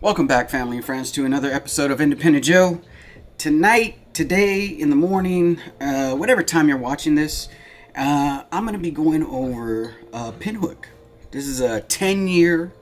Welcome back, family and friends, to another episode of Independent Joe. Today, in the morning, whatever time you're watching this, I'm going to be going over Pinhook. This is a 10-year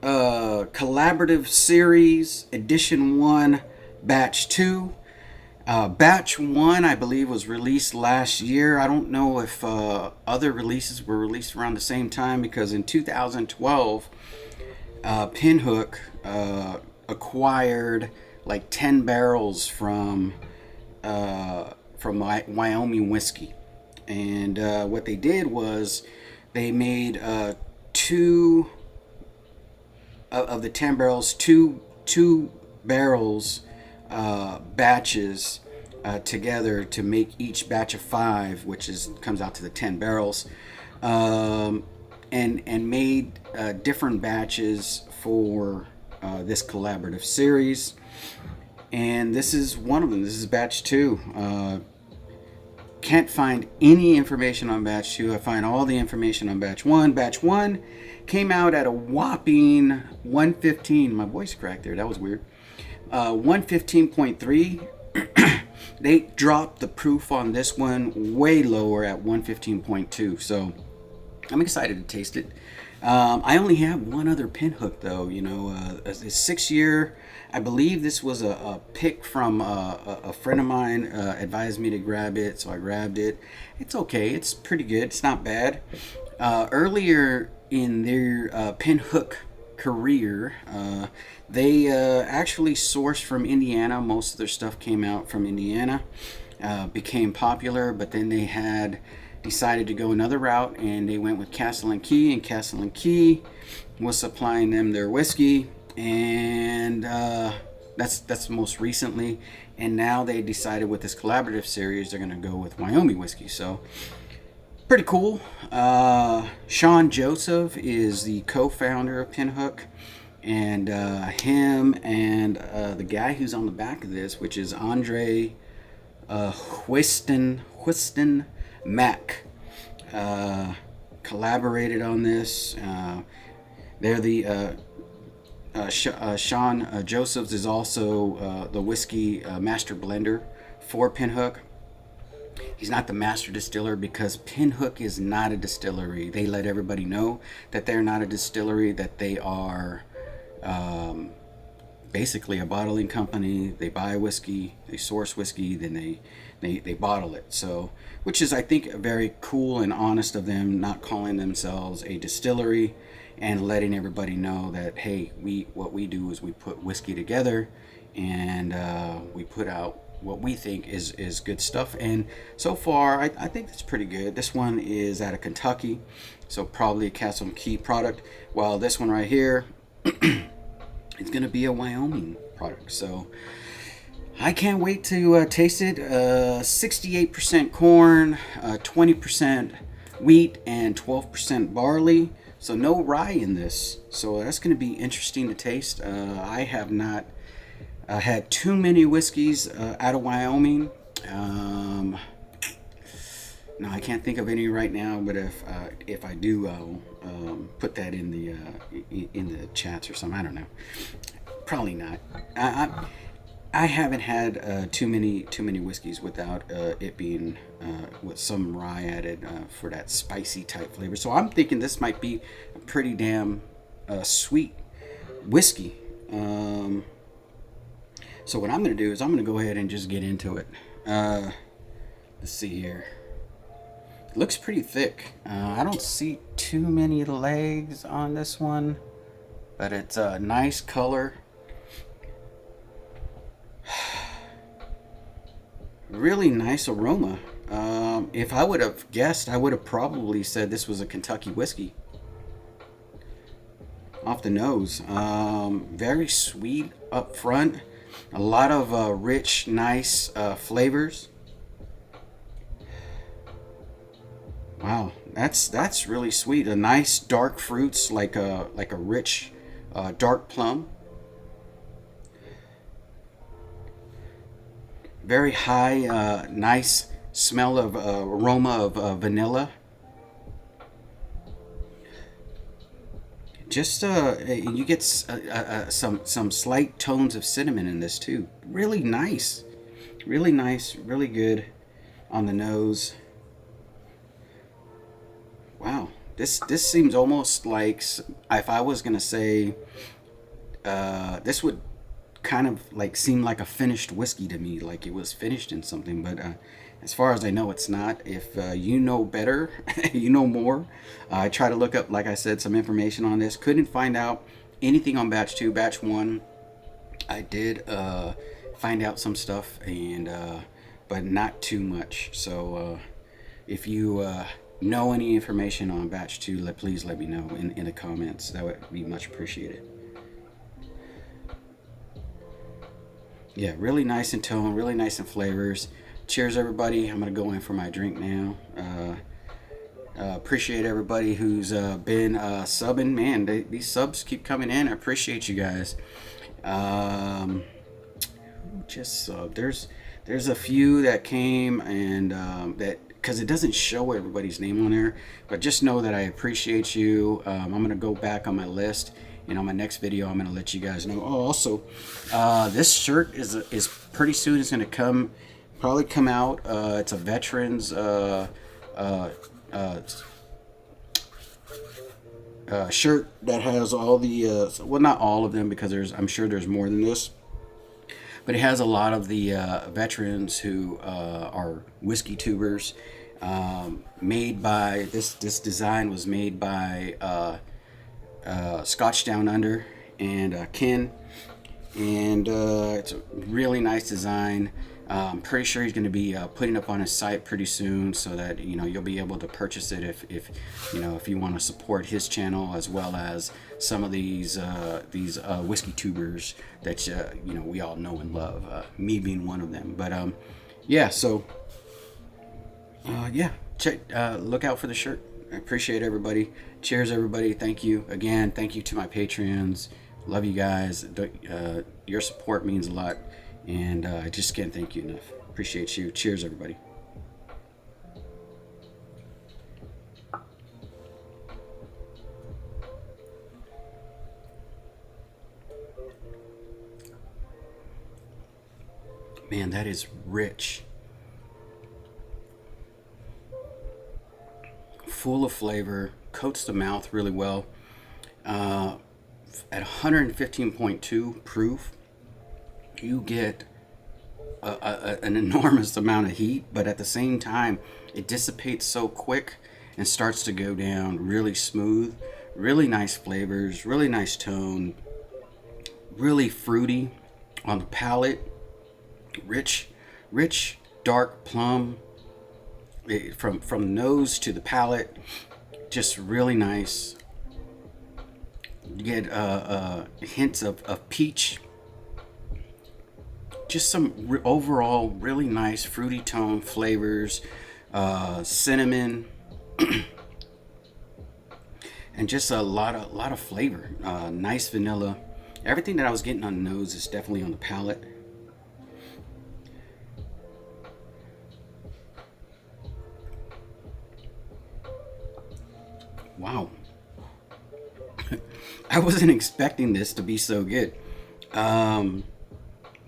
collaborative series, edition 1, batch 2. Batch 1, I believe, was released last year. I don't know if other releases were released around the same time, because in 2012, Pinhook acquired like 10 barrels from Wyoming whiskey, and what they did was they made two of the 10 barrels, two barrels batches together to make each batch of 5, which comes out to the 10 barrels, and made different batches for this collaborative series. And this is one of them. This is batch 2. Can't find any information on batch 2. I find all the information on batch 1. Batch 1 came out at a whopping 115. My voice cracked there. That was weird. 115.3. They dropped the proof on this one way lower at 115.2. So I'm excited to taste it. I only have one other Pinhook, though. A 6-year. I believe this was a pick from a friend of mine advised me to grab it, so I grabbed it. It's okay. It's pretty good. It's not bad. Earlier in their Pinhook career, they actually sourced from Indiana. Most of their stuff came out from Indiana. Became popular, but then they had decided to go another route, and they went with Castle & Key, and Castle & Key was supplying them their whiskey, and that's most recently. And now they decided with this collaborative series they're going to go with Wyoming whiskey. So pretty cool. Sean Joseph is the co-founder of Pinhook, and him and the guy who's on the back of this, which is Andre Whiston Mac, collaborated on this. They're the Sean Josephs is also the whiskey master blender for Pinhook. He's not the master distiller, because Pinhook is not a distillery. They let everybody know that they're not a distillery, that they are basically a bottling company. They buy whiskey, they source whiskey, then they bottle it. So, which is, I think, very cool and honest of them, not calling themselves a distillery, and letting everybody know that, hey, what we do is we put whiskey together, and we put out what we think is good stuff. And so far, I think that's pretty good. This one is out of Kentucky, so probably a Castle & Key product, while this one right here it's going to be a Wyoming product. So I can't wait to taste it. 68% corn, 20% wheat, and 12% barley. So no rye in this. So that's going to be interesting to taste. I have not had too many whiskeys out of Wyoming. No, I can't think of any right now. But if I do, I'll put that in the chats or something. I don't know. Probably not. I haven't had too many whiskeys without it being with some rye added for that spicy type flavor. So I'm thinking this might be a pretty damn sweet whiskey. So what I'm going to do is I'm going to go ahead and just get into it. Let's see here. It looks pretty thick. I don't see too many legs on this one, but it's a nice color. Really nice aroma. If I would have guessed, I would have probably said this was a Kentucky whiskey. Off the nose. Very sweet up front. A lot of rich, nice flavors. Wow, that's really sweet. A nice dark fruits, like a rich dark plum. Very high, nice smell of aroma of vanilla. just you get some slight tones of cinnamon in this too. Really nice, really nice, really good on the nose. Wow, this seems almost like if I was gonna say this would kind of like seem like a finished whiskey to me, like it was finished in something. But as far as I know, it's not. If you know better, you know more. I try to look up, like I said, some information on this. Couldn't find out anything on batch two. Batch one, I did find out some stuff, and but not too much. So if you know any information on batch two, please let me know in the comments. That would be much appreciated. Yeah, really nice in tone, really nice in flavors. Cheers, everybody. I'm going to go in for my drink now. Appreciate everybody who's been subbing. Man, these subs keep coming in. I appreciate you guys. Just there's a few that came, and that because it doesn't show everybody's name on there, but just know that I appreciate you. I'm gonna go back on my list, and on my next video I'm gonna let you guys know. Oh, also, this shirt is pretty soon. It's gonna probably come out. It's a veterans shirt that has all the well, not all of them, because I'm sure there's more than this, but it has a lot of the veterans who are whiskey tubers. Made by this design was made by Scotch Down Under and Ken, and it's a really nice design. I'm pretty sure he's going to be putting up on his site pretty soon, so that you'll be able to purchase it if you want to support his channel, as well as some of these whiskey tubers that we all know and love. Me being one of them. But yeah, so yeah, look out for the shirt. I appreciate everybody. Cheers, everybody. Thank you again. Thank you to my Patreons. Love you guys. Your support means a lot. And I just can't thank you enough. Appreciate you. Cheers, everybody. Man, that is rich. Full of flavor. Coats the mouth really well. At 115.2 proof, you get an enormous amount of heat, but at the same time it dissipates so quick and starts to go down really smooth. Really nice flavors, really nice tone, really fruity on the palate. Rich dark plum from nose to the palate. Just really nice. You get hints of peach. Just some overall really nice fruity tone flavors, cinnamon, and just a lot of flavor. Nice vanilla. Everything that I was getting on the nose is definitely on the palate. Wow. I wasn't expecting this to be so good.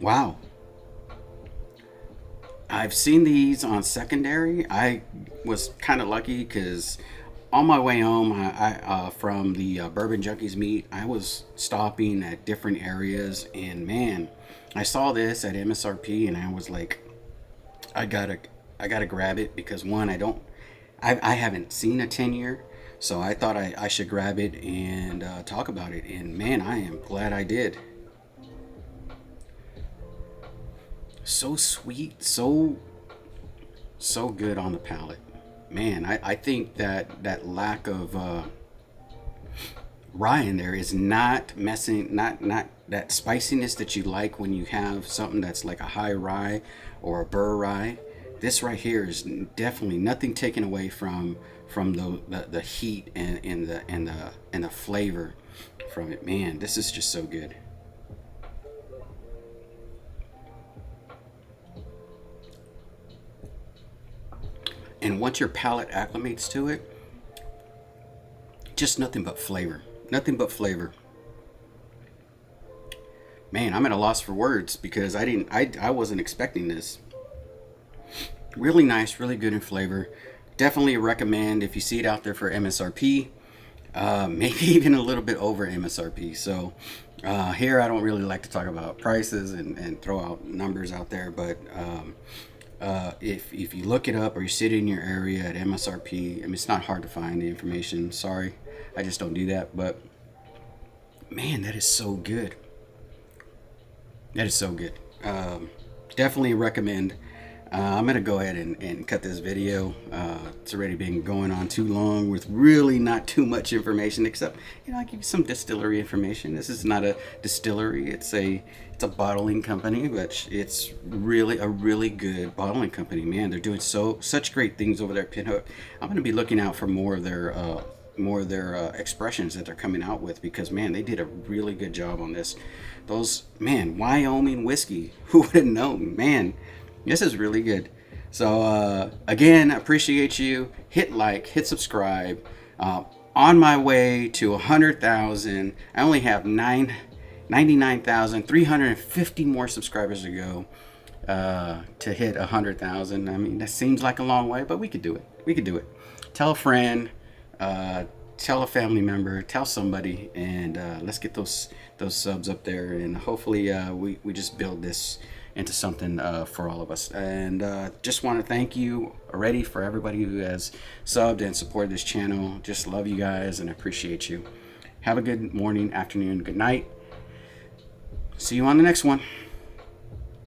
Wow. I've seen these on secondary. I was kind of lucky because on my way home, I from the Bourbon Junkies meet, I was stopping at different areas, and man, I saw this at MSRP, and I was like, I gotta grab it, because one, I haven't seen a 10-year, so I thought I should grab it and talk about it, and man, I am glad I did. So sweet, so good on the palate. Man, I think that lack of rye in there is not messing, not that spiciness that you like when you have something that's like a high rye or a burr rye. This right here is definitely nothing taken away from the heat and the flavor from it. Man, this is just so good. And once your palate acclimates to it, just nothing but flavor. Nothing but flavor. Man, I'm at a loss for words because I wasn't expecting this. Really nice, really good in flavor. Definitely recommend if you see it out there for MSRP. Maybe even a little bit over MSRP. So here I don't really like to talk about prices and throw out numbers out there, but if you look it up or you sit in your area at MSRP, I mean, it's not hard to find the information. Sorry, I just don't do that. But man, that is so good. That is so good. Definitely recommend. I'm going to go ahead and cut this video. It's already been going on too long with really not too much information, except, I give you some distillery information. This is not a distillery. It's a bottling company, but it's really a really good bottling company. Man, they're doing such great things over there at Pinhook. I'm going to be looking out for more of their expressions that they're coming out with, because man, they did a really good job on this. Wyoming whiskey, who would have known? Man, this is really good. So again, I appreciate you. Hit like, hit subscribe. On my way to 100,000. I only have 99,350 more subscribers to go to hit 100,000. I mean, that seems like a long way, but we could do it. We could do it. Tell a friend, tell a family member, tell somebody, and let's get those subs up there. And hopefully we just build this into something for all of us. And just want to thank you already for everybody who has subbed and supported this channel. Just love you guys and appreciate you. Have a good morning, afternoon, good night. See you on the next one.